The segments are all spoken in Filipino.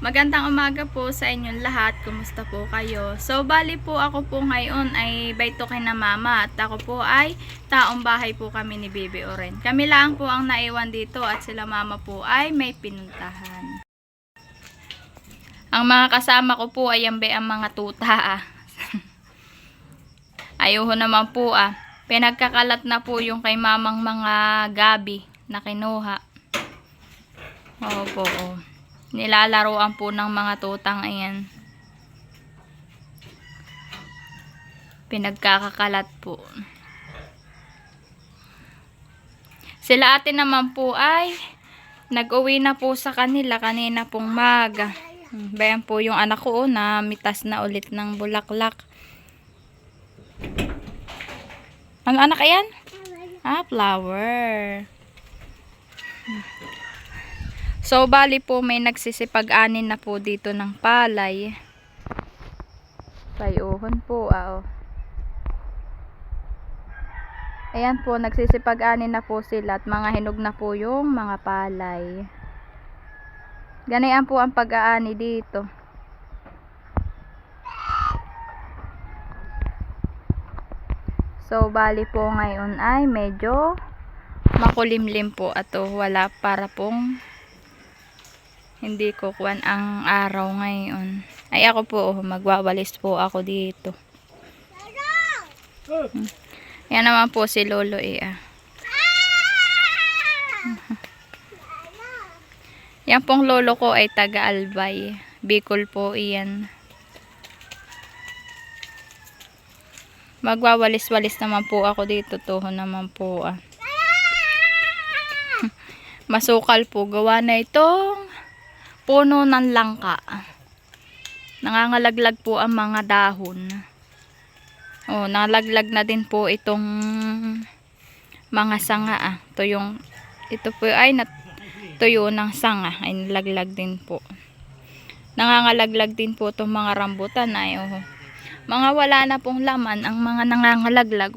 Magandang umaga po sa inyong lahat. Kumusta po kayo? So, bali po ako po ngayon ay bayto kay na mama at ako po ay taong bahay po kami ni Baby Oren. Kami lang po ang naiwan dito at sila mama po ay may pinuntahan. Ang mga kasama ko po ay ang mga tuta. Ayoko naman po Pinagkakalat na po yung kay mamang mga gabi na kinuha. Opo. Nilalaroan po ng mga tutang ayan. Pinagkakakalat po. Sila ate naman po ay nag-uwi na po sa kanila kanina pong maga. Bayan po yung anak ko na mitas na ulit ng bulaklak. Ano anak ayan? Flower. So, bali po may nagsisipag-anin na po dito ng palay. Bayuhon po, Ayan po, nagsisipag-anin na po sila at mga hinog na po yung mga palay. Ganyan po ang pag-aani dito. So, bali po ngayon ay medyo makulimlim po at wala para pong hindi ko kuwan ang araw ngayon. Ay ako po, magwawalis po ako dito. Yan naman po si Lolo Yan pong lolo ko ay taga Albay. Bicol po iyan. Magwawalis-walis naman po ako dito. Toho naman po Masukal po. Gawa na itong puno ng langka. Nangangalaglag po ang mga dahon. Nalaglag na din po itong mga sanga ito po ay natuyo ng sanga ay nalaglag din po. Nangangalaglag din po itong mga rambutan mga wala na pong laman ang mga nangangalaglag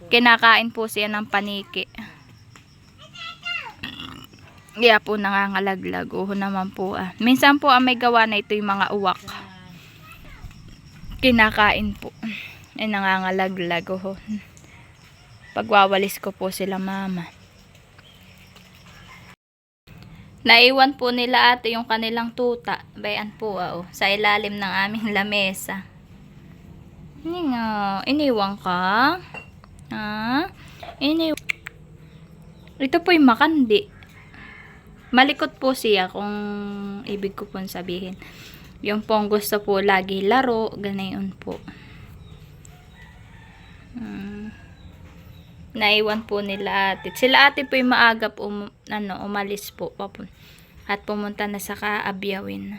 kinakain po siya ng paniki. Kaya po nangangalaglag. Naman po minsan po may gawa na ito yung mga uwak. Kinakain po. Nangangalaglag. Pagwawalis ko po sila mama. Naiwan po nila ate yung kanilang tuta. Bayan po sa ilalim ng aming lamesa. Iniwan ka? Ito po yung makandi. Malikot po siya kung ibig ko pong sabihin. Yung pong gusto po lagi laro, ganayon po. Naiwan po nila ate. Sila ate po yung maaga po umalis po at pumunta na sa Kaabyawin.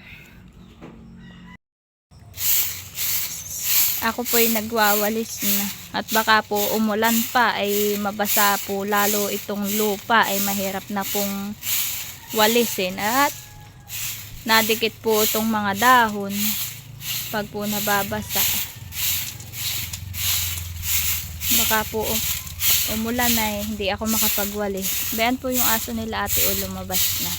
Ako po yung nagwawalis na. At baka po umulan pa ay mabasa po lalo itong lupa ay mahirap na pong walisin at nadikit po itong mga dahon pag po nababasa. Baka po umulan na hindi ako makapagwalis. Bayan po yung aso nila ate lumabas na.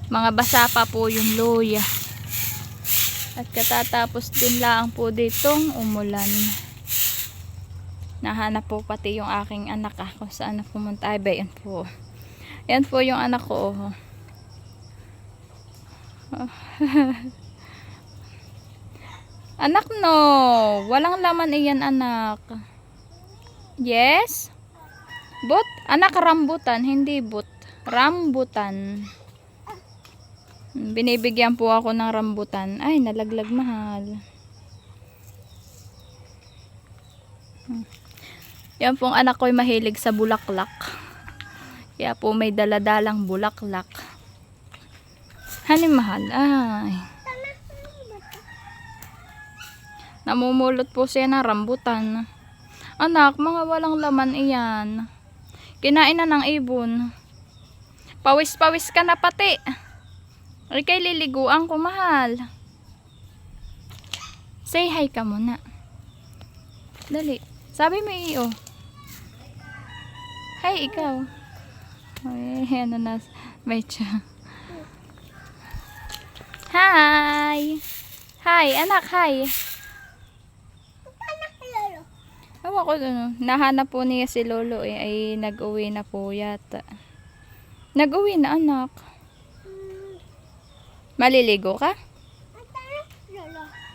Mga basa pa po yung luya. At katatapos din lang po ditong umulan. Nahanap po pati yung aking anak kung saan na pumunta. Ay ba yan po. Yan po yung anak ko. Anak no. Walang laman iyan anak. Yes? But? Anak rambutan. Hindi but. Rambutan. Binibigyan po ako ng rambutan. Ay, nalaglag mahal. Yan pong anak ko'y mahilig sa bulaklak. Kaya po may daladalang bulaklak. Hani mahal. Ay. Namumulot po siya ng rambutan. Anak, mga walang laman iyan. Kinain na ng ibon. Pawis-pawis ka na pati. Ay kay liliguan ko mahal. Say hi ka muna. Dali. Sabi mo iyo. Hi, ikaw. Ay, ano na. May tiya. Hi! Hi, anak, hi! Ewan ko doon. Nahanap po niya si Lolo eh. Ay nag-uwi na po yata. Nag-uwi na, anak. Maliligo ka?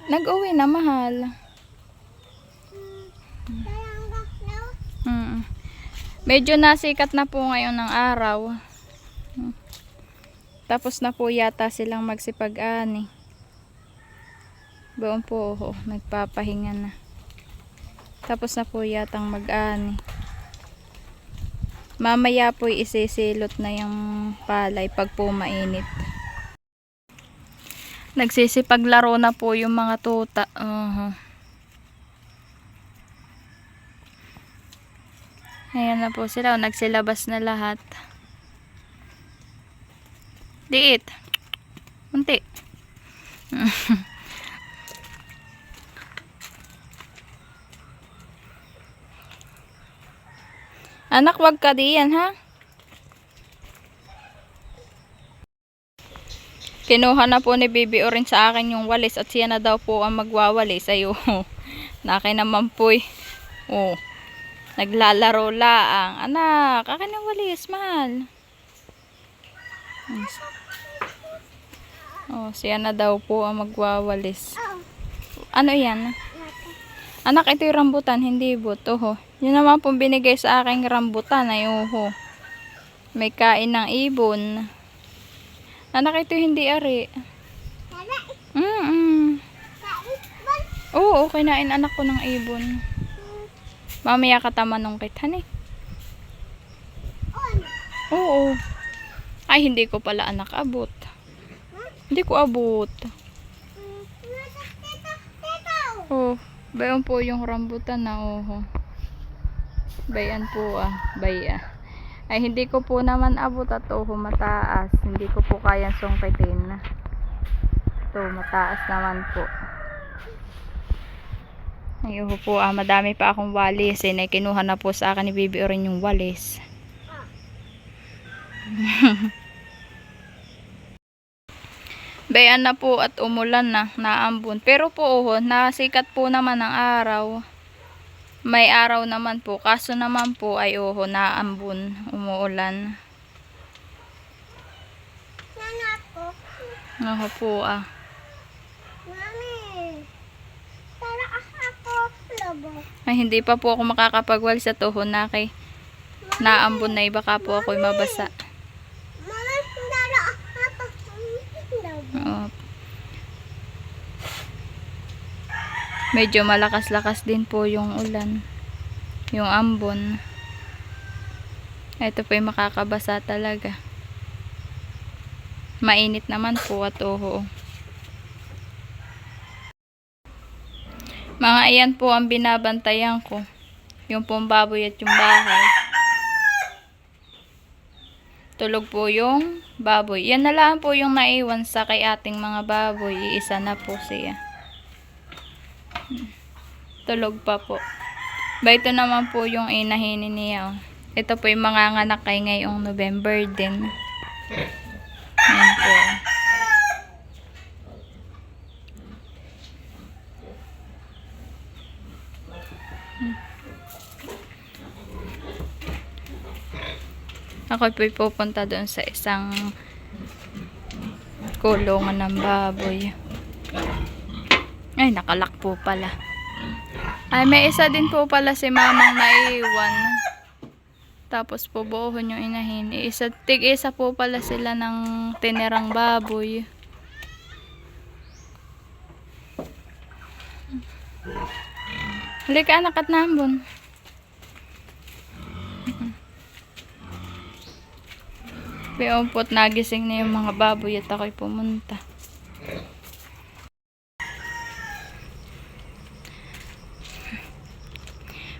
Nag-uwi na, mahal. Medyo nasikat na po ngayon ng araw. Tapos na po yata silang magsipag-ani. Buon po, nagpapahinga na. Tapos na po yatang mag-ani. Mamaya po isisilot na yung palay pag po mainit. Nagsisipaglaro na po yung mga tuta. Ayan na po sila. Nagsilabas na lahat. Diit. Unti. Anak, wag ka diyan, ha? Kinuha na po ni Bibi Orin sa akin yung walis at siya na daw po ang magwawalis. Ayo. Naki naman po eh. Oh. Naglalaro laang. Anak, akin ang walis, mahal. Oh, siya na daw po ang magwawalis. Ano yan? Anak, ito yung rambutan, hindi buto. Yun naman pong binigay sa aking rambutan. Ay, may kain ng ibon. Anak, ito hindi ari. Oo, kinain anak ko ng ibon. Mamaya katamanong kithan eh. Oo. Ay, hindi ko pala anak abot. Hindi ko abot. Oh, bayan po yung rambutan na bayan po baya. Ay, hindi ko po naman abot at mataas. Hindi ko po kayang sungkitin. Ito, mataas naman po. Ay, po madami pa akong walis. Kinuha na po sa akin ni Bibi Orin yung walis. Bayan na po at umulan na, naambon. Pero po nasikat po naman ang araw. May araw naman po. Kaso naman po ay naambon, umuulan. Ako po Mami, para ako lobo. Ay, hindi pa po ako makakapagwalis at naambon na baka po ako'y mabasa. Mami, para ako lobo. Medyo malakas-lakas din po yung ulan. Yung ambon. Ito po yung makakabasa talaga. Mainit naman po at Mga ayan po ang binabantayan ko. Yung pong baboy at yung bahay. Tulog po yung baboy. Yan na lang po yung naiwan sa kay ating mga baboy. Iisa na po siya. Tulog pa po. Ito naman po yung inahin niya. Ito po yung mga nganak kay ngayong November din. Yan po. Ako po pupunta doon sa isang kulungan ng baboy. Ay, nakalak po pala. Ay, may isa din po pala si mamang naiwan. Tapos po buuhon yung inahin. Tig-isa po pala sila ng tinirang baboy. Halika anak at nambon. Piumpot, nagising na yung mga baboy at ako'y pumunta.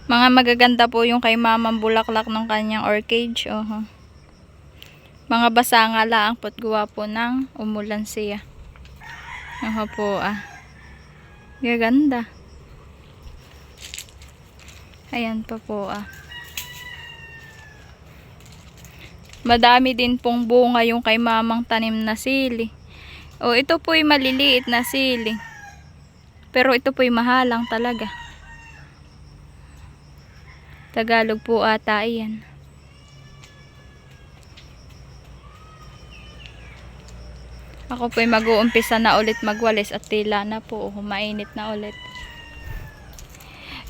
Mga magaganda po yung kay mamang bulaklak ng kanyang orchid. Mga basa nga lang pot gawa po ng umulan siya. Po gaganda. Ayan pa po ah. Madami din pong bunga yung kay mamang tanim na sili. O ito po'y maliliit na sili. Pero ito po'y mahalang talaga. Tagalog po ata yan. Ako po'y mag-uumpisa na ulit magwalis at tila na po. Mainit na ulit.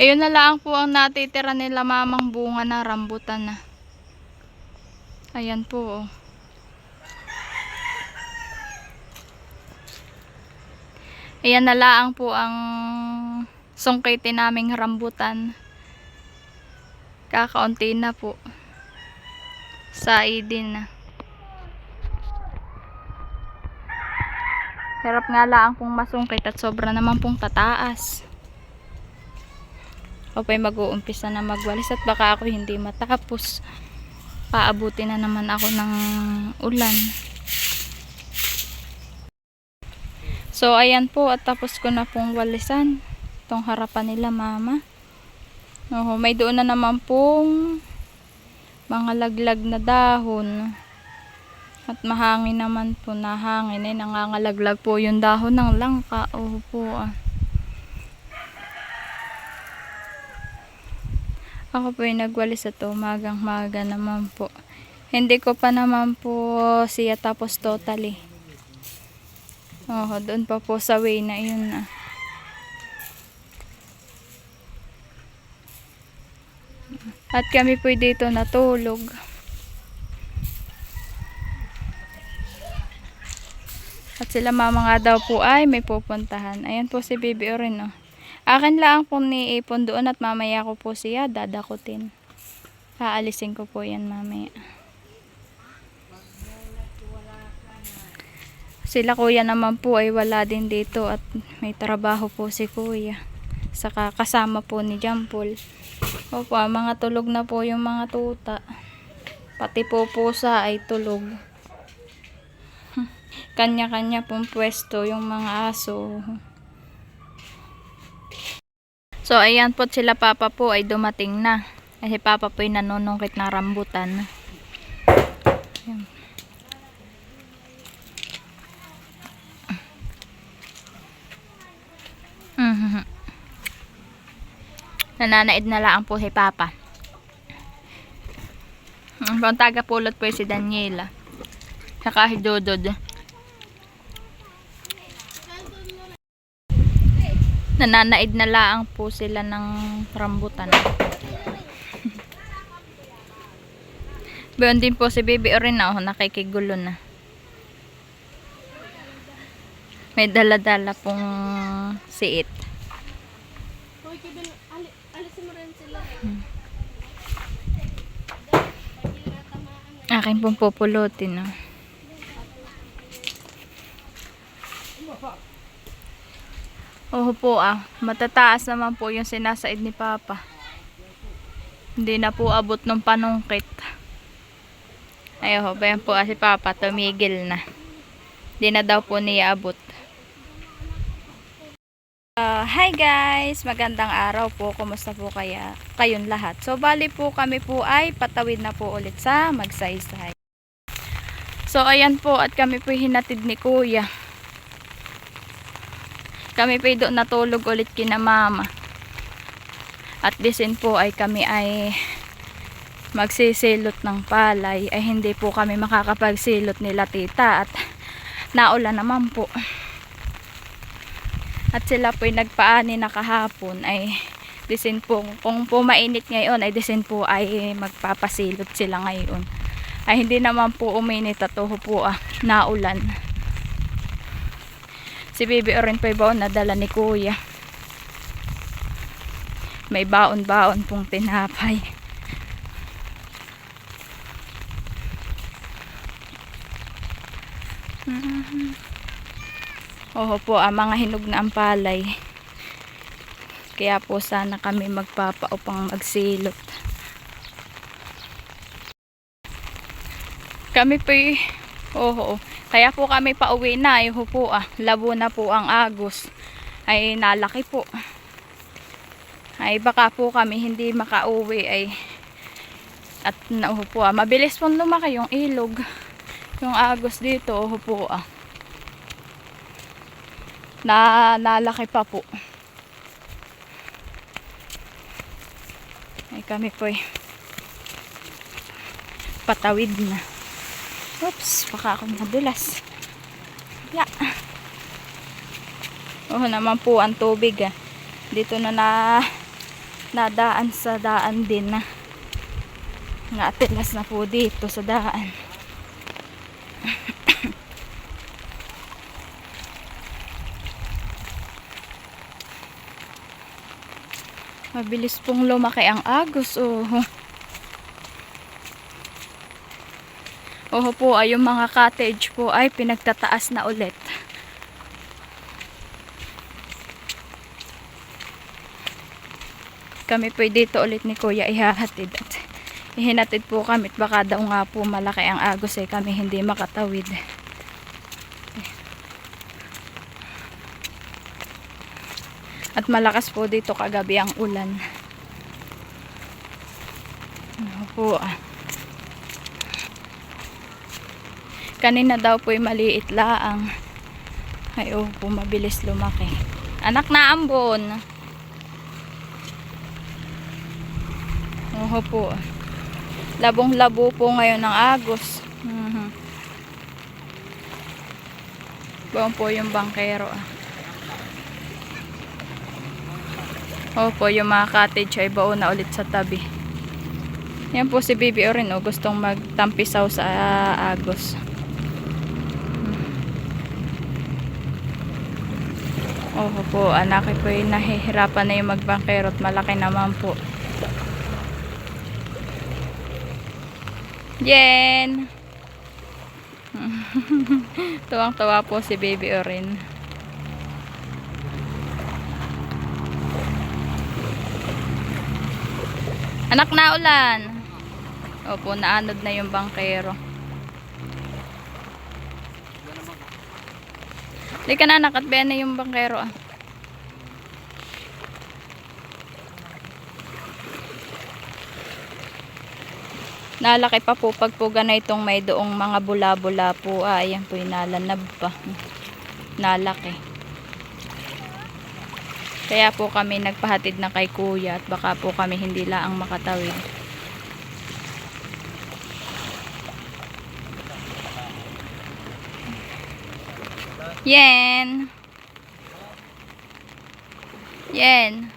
Ayun na lang po ang natitira nila mamang bunga na rambutan na. Ayan po. Ayan na lang po ang sungkitin naming rambutan. Kakaunti na po. Saidin na. Hirap nga lang pong masungkit at sobra naman pong tataas. O pa'y mag-uumpisa na magwalis at baka ako hindi matapos. Paabuti na naman ako ng ulan. So ayan po at tapos ko na pong walisan. Itong harapan nila mama. May doon na naman pong mga laglag na dahon. At mahangin naman po, nahangin eh, nangangalaglag po yung dahon ng langka. Po ah. Ako po yung nagwalis at umagang-maga naman po. Hindi ko pa naman po siya tapos totally. Doon pa po sa way na yun ah. At kami po dito natulog. At sila mama nga daw po ay may pupuntahan. Ayan po si Bibi Oren oh. Akin lang po ni ipon doon at mamaya ko po siya dadakutin. Haalisin ko po yan mamaya. Sila kuya naman po ay wala din dito at may trabaho po si kuya. Saka kasama po ni Jampol. Opo, mga tulog na po yung mga tuta. Pati po pusa ay tulog. Kanya-kanya pong pwesto yung mga aso. So ayan po sila papa po ay dumating na. Kasi papa po ay nanunungkit na rambutan. Ayan. Nananaid na lang po si papa. Ang taga-pulot po si Daniela. Saka si Dodod. Nananaid na lang po sila ng rambutan. Bayon din po si Bibi Oren na nakikigulo na. May dala-dala pong siit. Akin pong pupulutin. Po matataas naman po yung sinasaid ni Papa. Hindi na po abot ng panungkit. Bayan po si Papa, tumigil na. Hindi na daw po niya abot. Hi guys! Magandang araw po. Kumusta po kayong lahat? So bali po kami po ay patawid na po ulit sa Magsaysay. So ayan po at kami po hinatid ni Kuya. Kami po doon natulog ulit kina mama. At disin po ay kami ay magsisilot ng palay. Ay hindi po kami makakapagsilot nila tita at naulan naman po. At sila po ay nagpaani na kahapon ay disin po, kung po mainit ngayon ay disin po ay magpapasilot sila ngayon. Ay hindi naman po uminit at po naulan. Si Bibi Oren po ay baon na dala ni Kuya. May baon-baon pong tinapay. Po, mga hinog na ang palay. Kaya po sana kami magpapaupang magsilot. Kami po kaya po kami pauwi na. Labo na po ang agos. Ay nalaki po. ay baka po kami hindi makauwi ay at nauho mabilis pong lumaki yung ilog, yung agos dito. Uho nalaki pa po. Ay kami po patawid na. Oops, baka ako nadulas. Yeah. Naman po ang tubig dito na nadaan sa daan din na naatilas na po dito sa daan. Mabilis pong lumaki ang agos. Po ay yung mga cottage po ay pinagtataas na ulit. Kami po dito ulit ni Kuya ihahatid at ihinatid po kami at baka daw nga po malaki ang agos kami hindi makatawid. At malakas po dito kagabi ang ulan. Kanina daw po maliit laang. Ay po mabilis lumaki. Anak na ambon. Po. Labong-labo po ngayon ng agos. Buong po yung bangkero. Po yung mga cottage ay baon na ulit sa tabi. Yan po si Bibi Orin gustong magtampisaw sa agos. Po, anak po ay nahihirapan na yung magbangkero at malaki naman po. Jen! Tuwang-tuwa po si Baby Orin. Anak na ulan. Opo, naanod na yung bangkero. Di ka na anak at na yung bangkero Nalaki pa po pag po ganitong may doong mga bula-bula po. Ayan po nalanab pa. Nalaki. Kaya po kami nagpahatid na kay Kuya at baka po kami hindi laang makatawid. Yen! Yen!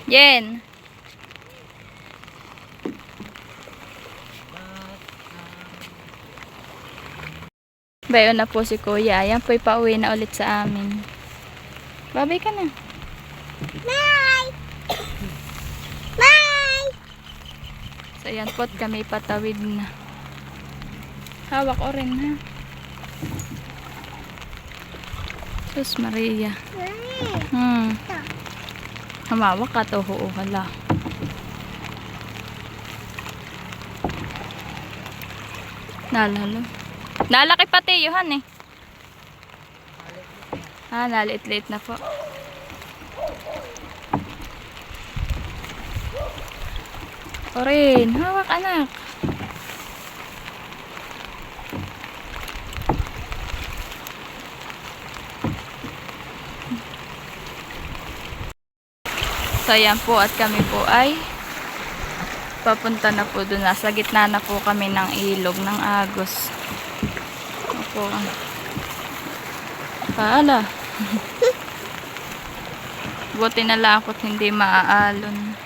Yen! Bayo na po si Kuya. Ayan po'y pauwi na ulit sa amin. Babay ka na. Bye! Bye! So ayan po't kami patawid na. Hawak o rin ha. Sus Maria. Hamawak ka to. Hala. Nalalo. Nalaki pati yuhan naliit-liit na po. Orin, hawak anak. So ayan po at kami po ay papunta na po doon. Nasa gitna na po kami ng ilog ng Agos. Opo. Paala. Buti na lang ako't hindi maaalon.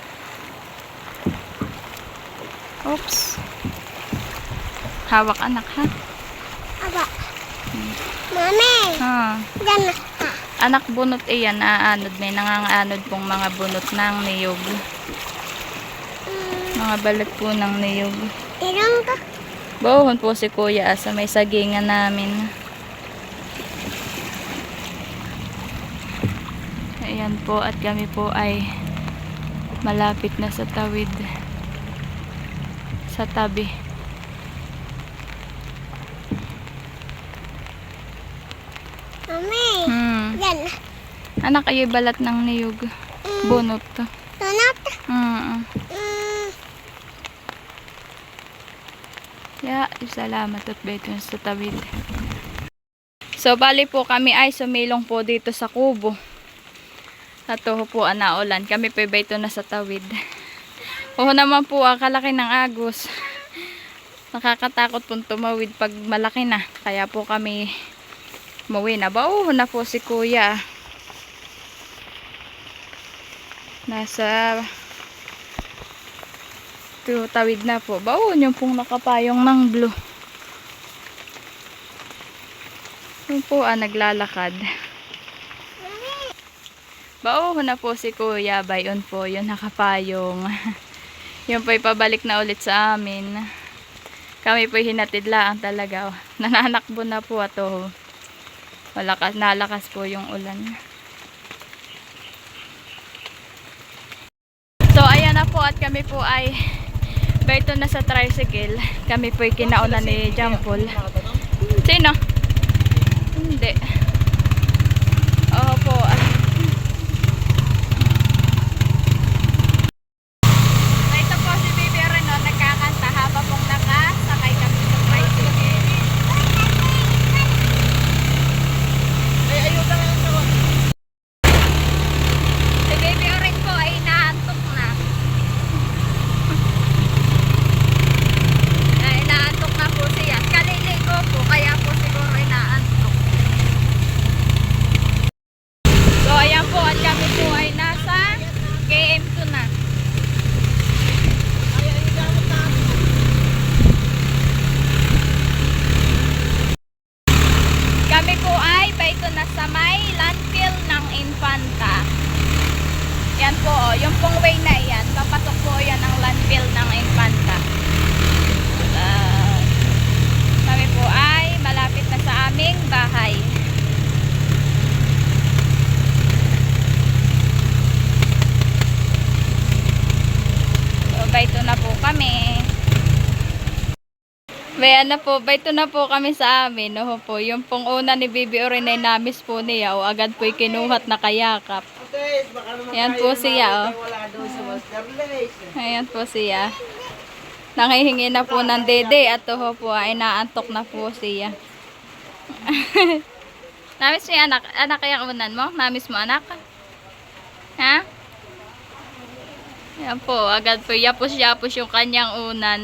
Oops. Hawak anak ha. Aba. Mami. Diyan na. Anak bunot iyan, aanod. May nangangaanod pong mga bunot ng niyog. Mga balat po ng niyog. Ilang ka? Bohon po si Kuya sa may sagingan namin. Ayan po at kami po ay malapit na sa tawid. Sa tabi. Mami. Yan. Anak, kayo balat ng niyog. Bunot. Tunot. Mm. Ya, salamat at beto sa tawid. So, bali po kami ay sumilong po dito sa kubo. At po na ulan. Kami po beto na sa tawid. Oo naman po, kalaki ng agos. Nakakatakot pong tumawid pag malaki na. Kaya po kami umuwi na. Bauho na po si kuya. Nasa tawid na po. Bauho yung pong nakapayong ng blue. Yun po naglalakad. Bauho na po si kuya. Bayon po yun nakapayong. Yun po ipabalik na ulit sa amin. Kami po hinatid lang talaga. Nananakbo na po ato. Nalakas po yung ulan. So ayan na po at kami po ay beto na sa tricycle. Kami po ay kinauna ni Jampol. Sino? Hindi. Oo po. Ito po si Bibi Reno nagkakanta habang pong nakasakay kami sa tricycle. Si Baby Oren po ay naantok na. Ay, naantok na po siya. Kaliligo po, kaya po siguro ay naantok. So, ayan po, at kami po ay nasa KM2 na. Kami po ay baito na sa may landfill ng Infanta. Yan po, yung pong way na yan. Papasok po yan ang landfill ng Infanta. Kami po ay malapit na sa aming bahay. So, baito na po kami. Bayan na po, baito na po kami sa amin. Oho po, yung pong una ni Bibi Oren ay namis po niya. O agad po'y kinuhat na kayakap. Ayan po siya. Ayan po siya. Nangihingi na po ng dede. At oho po ay naantok na po siya. Namis mo yung anak? Anak kaya unan mo? Namis mo anak? Ha? Ayan po, agad po yapos-yapos yung kanyang unan.